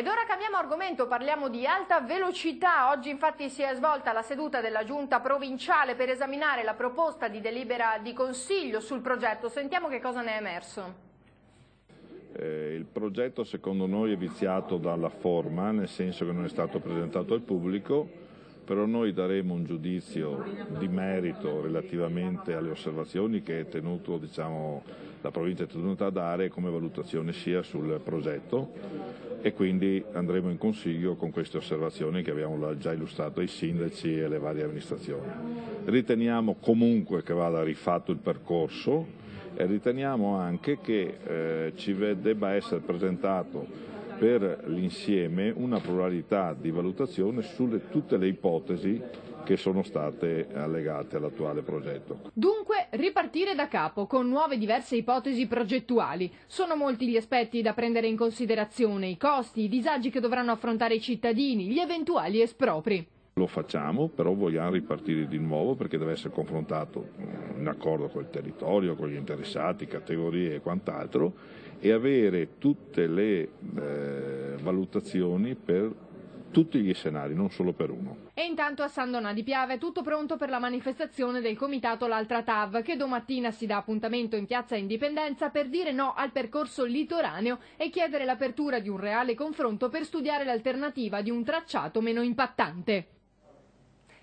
Ed ora cambiamo argomento, parliamo di alta velocità. Oggi infatti si è svolta la seduta della Giunta provinciale per esaminare la proposta di delibera di consiglio sul progetto. Sentiamo che cosa ne è emerso. Il progetto secondo noi è viziato dalla forma, nel senso che non è stato presentato al pubblico, però noi daremo un giudizio di merito relativamente alle osservazioni che la provincia è tenuta a dare come valutazione sia sul progetto, e quindi andremo in consiglio con queste osservazioni che abbiamo già illustrato ai sindaci e alle varie amministrazioni. Riteniamo comunque che vada rifatto il percorso e riteniamo anche che debba essere presentato per l'insieme una pluralità di valutazione sulle tutte le ipotesi che sono state allegate all'attuale progetto. Dunque ripartire da capo con nuove diverse ipotesi progettuali. Sono molti gli aspetti da prendere in considerazione, i costi, i disagi che dovranno affrontare i cittadini, gli eventuali espropri. Lo facciamo, però vogliamo ripartire di nuovo perché deve essere confrontato in accordo col territorio, con gli interessati, categorie e quant'altro, e avere tutte le valutazioni per tutti gli scenari, non solo per uno. E intanto a San Donà di Piave è tutto pronto per la manifestazione del comitato L'Altra TAV, che domattina si dà appuntamento in piazza Indipendenza per dire no al percorso litoraneo e chiedere l'apertura di un reale confronto per studiare l'alternativa di un tracciato meno impattante.